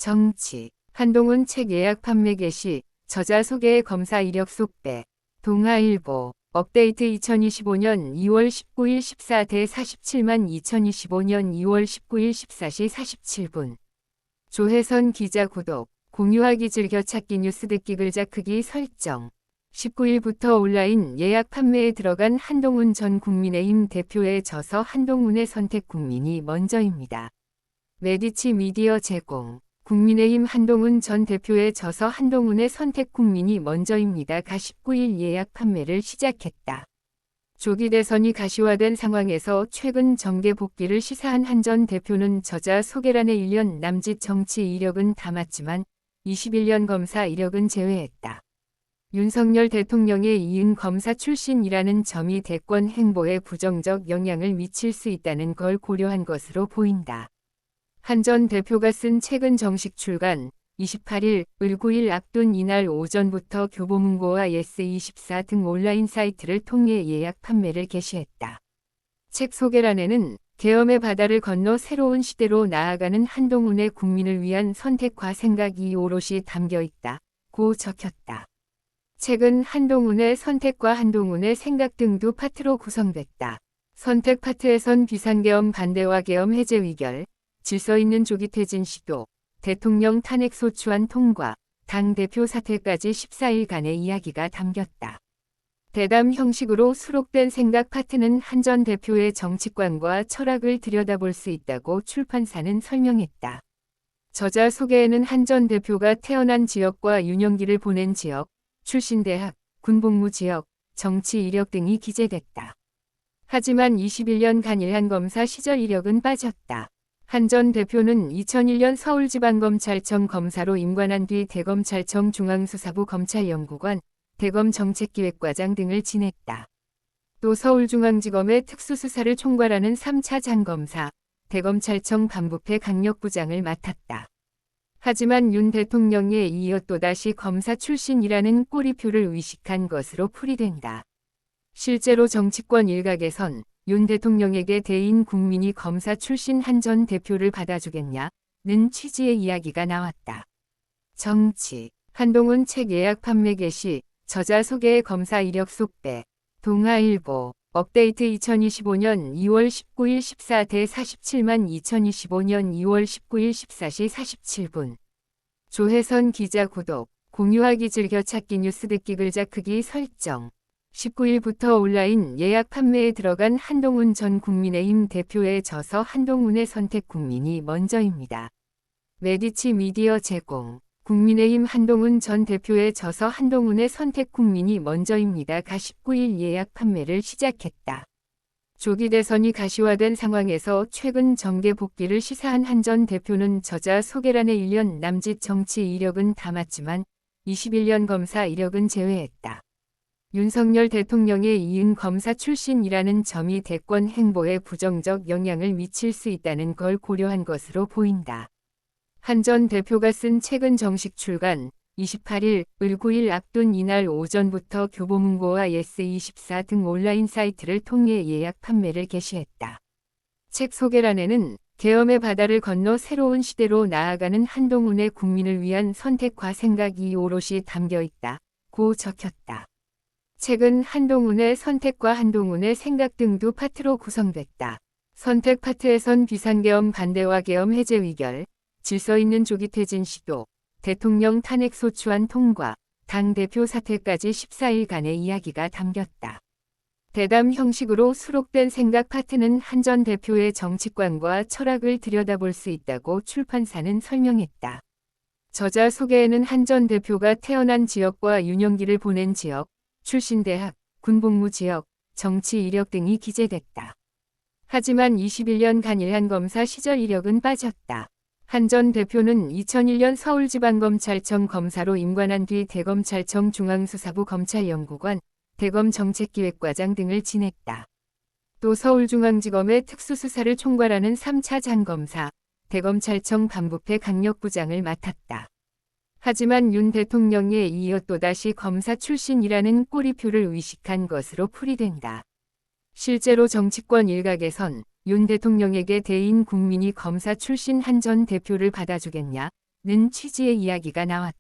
정치. 한동훈 책 예약 판매 개시. 저자 소개의 검사 이력 속배. 동아일보. 업데이트 2025년 2월 19일 14대 47만 2025년 2월 19일 14시 47분. 조혜선 기자 구독. 공유하기 즐겨찾기 뉴스 듣기 글자 크기 설정. 19일부터 온라인 예약 판매에 들어간 한동훈 전 국민의힘 대표의 저서 한동훈의 선택 국민이 먼저입니다. 메디치 미디어 제공. 국민의힘 한동훈 전 대표의 저서 한동훈의 선택 국민이 먼저입니다가 19일 예약 판매를 시작했다. 조기 대선이 가시화된 상황에서 최근 정계 복귀를 시사한 한 전 대표는 저자 소개란에 1년 남짓 정치 이력은 담았지만 21년 검사 이력은 제외했다. 윤석열 대통령에 이은 검사 출신이라는 점이 대권 행보에 부정적 영향을 미칠 수 있다는 걸 고려한 것으로 보인다. 한 전 대표가 쓴 책은 정식 출간 28일, 을 9일 앞둔 이날 오전부터 교보문고와 예스24 등 온라인 사이트를 통해 예약 판매를 개시했다. 책 소개란에는 계엄의 바다를 건너 새로운 시대로 나아가는 한동훈의 국민을 위한 선택과 생각이 오롯이 담겨 있다고 적혔다. 책은 한동훈의 선택과 한동훈의 생각 등 두 파트로 구성됐다. 선택 파트에선 비상계엄 반대와 계엄 해제 의결, 질서 있는 조기 퇴진 시도, 대통령 탄핵 소추안 통과, 당대표 사퇴까지 14일간의 이야기가 담겼다. 대담 형식으로 수록된 생각 파트는 한 전 대표의 정치관과 철학을 들여다볼 수 있다고 출판사는 설명했다. 저자 소개에는 한 전 대표가 태어난 지역과 유년기를 보낸 지역, 출신 대학, 군복무 지역, 정치 이력 등이 기재됐다. 하지만 21년간 일한 검사 시절 이력은 빠졌다. 한 전 대표는 2001년 서울지방검찰청 검사로 임관한 뒤 대검찰청 중앙수사부 검찰연구관, 대검정책기획과장 등을 지냈다. 또 서울중앙지검의 특수수사를 총괄하는 3차 장검사, 대검찰청 반부패 강력부장을 맡았다. 하지만 윤 대통령에 이어 또다시 검사 출신이라는 꼬리표를 의식한 것으로 풀이된다. 실제로 정치권 일각에선 윤 대통령에게 대인 국민이 검사 출신 한 전 대표를 받아주겠냐는 취지의 이야기가 나왔다. 정치. 한동훈 책 예약 판매 개시. 저자 소개의 검사 이력 속배. 동아일보. 업데이트 2025년 2월 19일 14대 47만 2025년 2월 19일 14시 47분. 조혜선 기자 구독. 공유하기 즐겨찾기 뉴스 듣기 글자 크기 설정. 19일부터 온라인 예약 판매에 들어간 한동훈 전 국민의힘 대표의 저서 한동훈의 선택 국민이 먼저입니다. 메디치 미디어 제공. 국민의힘 한동훈 전 대표의 저서 한동훈의 선택 국민이 먼저입니다가 19일 예약 판매를 시작했다. 조기 대선이 가시화된 상황에서 최근 정계 복귀를 시사한 한 전 대표는 저자 소개란에 1년 남짓 정치 이력은 담았지만 21년 검사 이력은 제외했다. 윤석열 대통령에 이은 검사 출신이라는 점이 대권 행보에 부정적 영향을 미칠 수 있다는 걸 고려한 것으로 보인다. 한 전 대표가 쓴 책은 정식 출간 28일, 을 9일 앞둔 이날 오전부터 교보문고와 예스24 등 온라인 사이트를 통해 예약 판매를 개시했다. 책 소개란에는 계엄의 바다를 건너 새로운 시대로 나아가는 한동훈의 국민을 위한 선택과 생각이 오롯이 담겨 있다고 적혔다. 책은 한동훈의 선택과 한동훈의 생각 등 두 파트로 구성됐다. 선택 파트에선 비상계엄 반대와 계엄 해제 의결, 질서 있는 조기 퇴진 시도, 대통령 탄핵 소추안 통과, 당대표 사퇴까지 14일간의 이야기가 담겼다. 대담 형식으로 수록된 생각 파트는 한 전 대표의 정치관과 철학을 들여다볼 수 있다고 출판사는 설명했다. 저자 소개에는 한 전 대표가 태어난 지역과 유년기를 보낸 지역, 출신 대학, 군복무 지역, 정치 이력 등이 기재됐다. 하지만 21년간 일한 검사 시절 이력은 빠졌다. 한 전 대표는 2001년 서울지방검찰청 검사로 임관한 뒤 대검찰청 중앙수사부 검찰연구관, 대검정책기획과장 등을 지냈다. 또 서울중앙지검의 특수수사를 총괄하는 3차 장검사, 대검찰청 반부패 강력부장을 맡았다. 하지만 윤 대통령에 이어 또다시 검사 출신이라는 꼬리표를 의식한 것으로 풀이된다. 실제로 정치권 일각에선 윤 대통령에게 대인 국민이 검사 출신 한 전 대표를 받아주겠냐는 는 취지의 이야기가 나왔다.